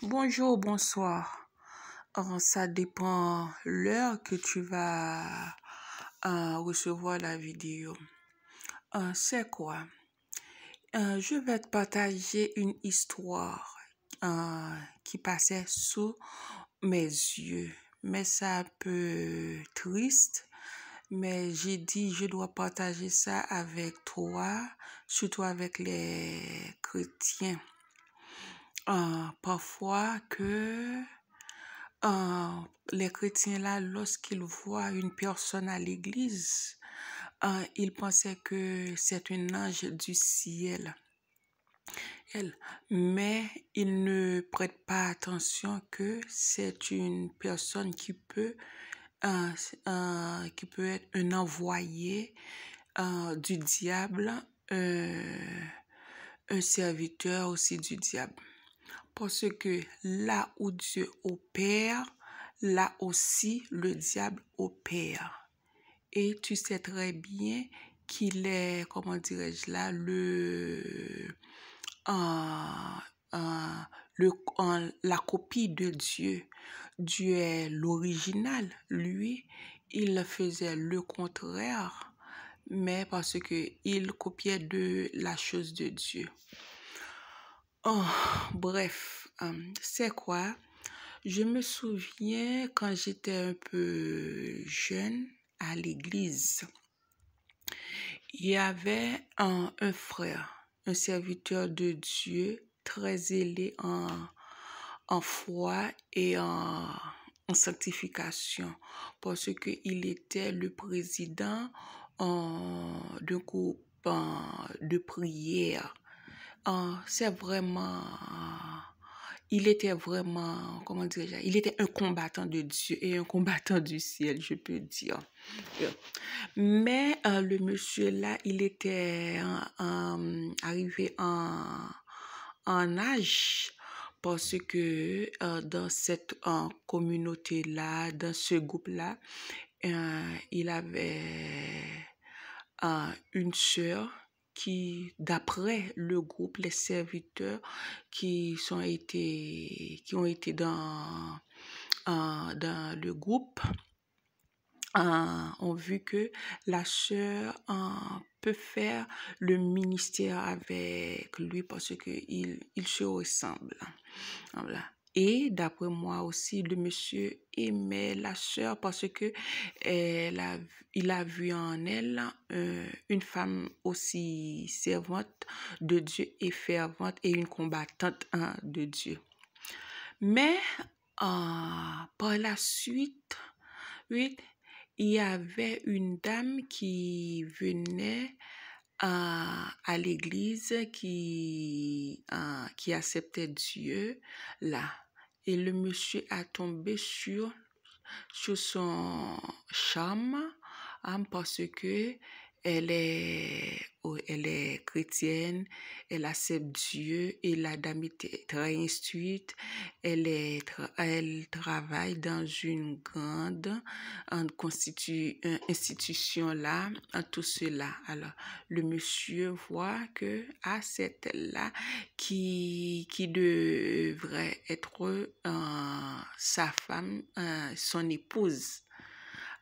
Bonjour, bonsoir. Ça dépend l'heure que tu vas recevoir la vidéo. C'est quoi? Je vais te partager une histoire qui passait sous mes yeux. Mais c'est un peu triste. Mais j'ai dit, je dois partager ça avec toi, surtout avec les chrétiens. Parfois que les chrétiens là, lorsqu'ils voient une personne à l'église, ils pensaient que c'est un ange du ciel. Mais ils ne prêtent pas attention que c'est une personne qui peut être un envoyé du diable, un serviteur aussi du diable. Parce que là où Dieu opère, là aussi le diable opère. Et tu sais très bien qu'il est, comment dirais-je là, la copie de Dieu. Dieu est l'original. Lui, il faisait le contraire, mais parce que il copiait de la chose de Dieu. Bref, c'est quoi? Je me souviens quand j'étais un peu jeune à l'église, il y avait un frère, un serviteur de Dieu très zélé en foi et en sanctification, parce qu'il était le président d'un groupe de prière. C'est vraiment, il était vraiment, comment dirais-je, il était un combattant de Dieu et un combattant du ciel, je peux dire. Mais le monsieur là, il était arrivé en âge, parce que dans cette communauté-là, dans ce groupe-là, il avait une sœur qui, d'après le groupe, les serviteurs qui ont été dans le groupe, ont vu que la sœur peut faire le ministère avec lui parce qu'il se ressemble. Voilà. Et d'après moi aussi, le monsieur aimait la sœur parce que il a vu en elle une femme aussi servante de Dieu et fervente et une combattante de Dieu. Mais par la suite, oui, il y avait une dame qui venait à l'église qui acceptait Dieu là. Et le monsieur a tombé sur son charme parce que elle est chrétienne, elle accepte Dieu et la dame était très instruite. Elle travaille dans une grande institution là, tout cela. Alors, le monsieur voit que c'est elle-là qui devrait être sa femme, son épouse.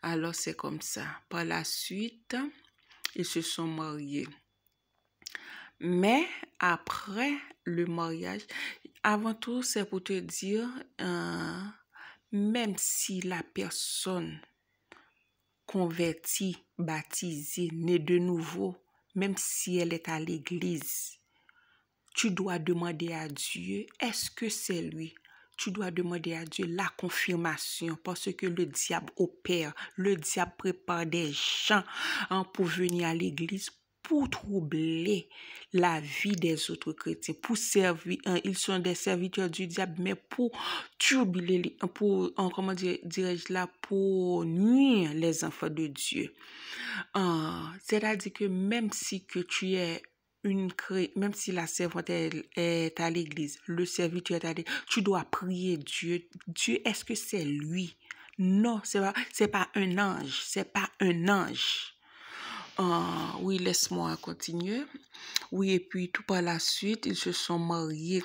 Alors, c'est comme ça. Par la suite, ils se sont mariés. Mais après le mariage, avant tout, c'est pour te dire, même si la personne convertie, baptisée, née de nouveau, même si elle est à l'église, tu dois demander à Dieu, est-ce que c'est lui? Tu dois demander à Dieu la confirmation parce que le diable opère. Le diable prépare des gens pour venir à l'église pour troubler la vie des autres chrétiens, pour servir, ils sont des serviteurs du diable, mais pour troubler, pour, comment dirais-je là, pour nuire les enfants de Dieu. C'est-à-dire que même si que tu es même si la servante est à l'église, le serviteur est à l'église, tu dois prier Dieu. Dieu, est-ce que c'est lui? Non, c'est pas un ange. C'est pas un ange. Oui, laisse-moi continuer. Oui, et puis tout par la suite, ils se sont mariés.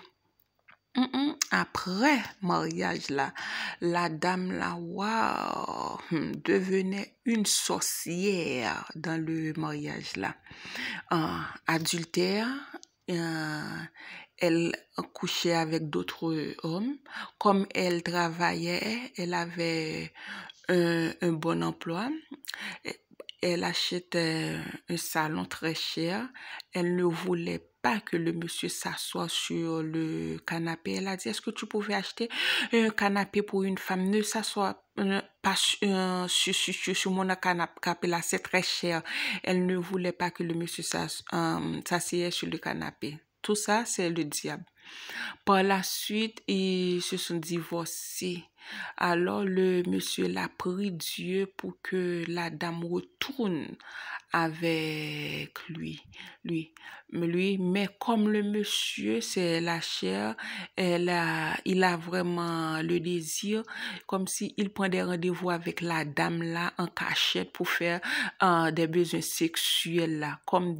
Après mariage là, la dame là, waouh, devenait une sorcière dans le mariage là. Adultère, euh, elle couchait avec d'autres hommes. Comme elle travaillait, elle avait un bon emploi. Elle achetait un salon très cher. Elle ne voulait pas que le monsieur s'assoie sur le canapé. Elle a dit, est-ce que tu pouvais acheter un canapé pour une femme? Ne s'assoit pas sur mon canapé là, c'est très cher. Elle ne voulait pas que le monsieur s'assied sur le canapé. Tout ça, c'est le diable. Par la suite, ils se sont divorcés. Alors, le monsieur l'a prié Dieu pour que la dame retourne avec mais comme le monsieur, c'est la chair, il a vraiment le désir, comme s'il prend des rendez-vous avec la dame là en cachette pour faire des besoins sexuels là, comme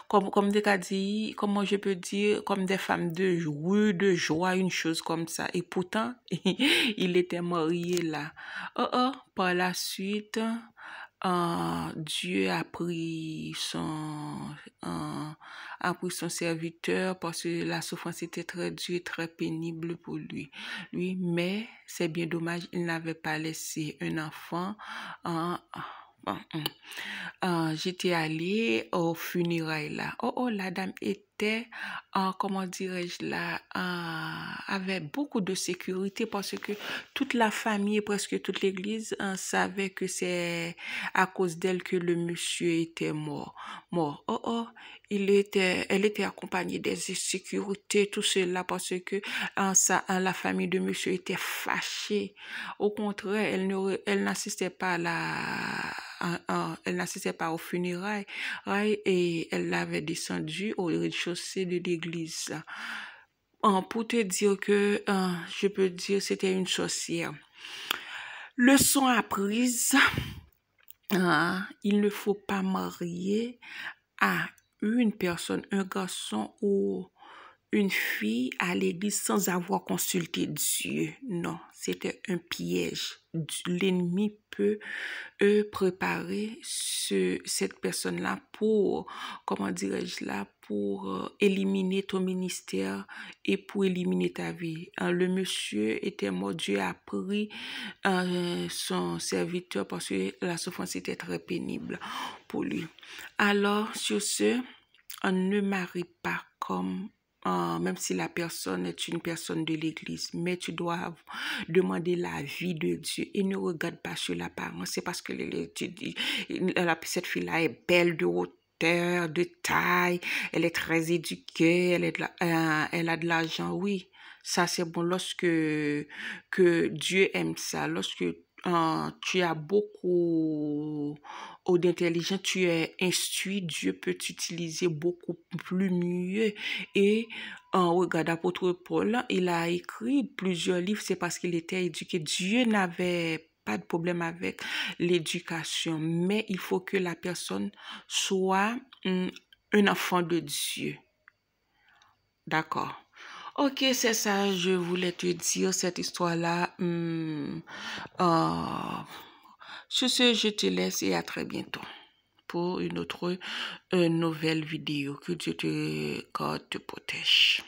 comme des cas dit, comment je peux dire, comme des femmes de rue, de joie, une chose comme ça. Et pourtant, il était marié là. Par la suite, Dieu a pris son serviteur parce que la souffrance était très dure, très pénible pour lui. Mais c'est bien dommage, il n'avait pas laissé un enfant. J'étais allée au funérailles là. La dame était, comment dirais-je là, avait beaucoup de sécurité parce que toute la famille, presque toute l'église, savait que c'est à cause d'elle que le monsieur était mort. Elle était accompagnée des sécurités, tout cela parce que la famille de monsieur était fâchée. Au contraire, elle n'assistait pas elle n'assistait pas aux funérailles et elle l'avait descendu au rez-de-chaussée de l'église. Pour te dire que, je peux dire, c'était une sorcière. Leçon apprise, il ne faut pas marier à une personne, un garçon ou une fille à l'église sans avoir consulté Dieu. Non, c'était un piège. L'ennemi peut préparer cette personne-là pour, comment dirais-je là, pour éliminer ton ministère et pour éliminer ta vie. Le monsieur était mort, Dieu a pris son serviteur parce que la souffrance était très pénible pour lui. Alors, sur ce, on ne marie pas comme même si la personne est une personne de l'église, mais tu dois demander l'avis de Dieu et ne regarde pas sur l'apparence. C'est parce que cette fille-là est belle de hauteur, de taille, elle est très éduquée, elle a de l'argent, oui. Ça, c'est bon lorsque que Dieu aime ça, lorsque tu as beaucoup d'intelligence, tu es instruit, Dieu peut t'utiliser beaucoup plus mieux. Et regarde, apôtre Paul, il a écrit plusieurs livres, c'est parce qu'il était éduqué. Dieu n'avait pas de problème avec l'éducation, mais il faut que la personne soit un enfant de Dieu. D'accord. Ok, c'est ça, je voulais te dire cette histoire-là. Sur ce, je te laisse et à très bientôt pour une autre nouvelle vidéo. Que Dieu te garde, te protège.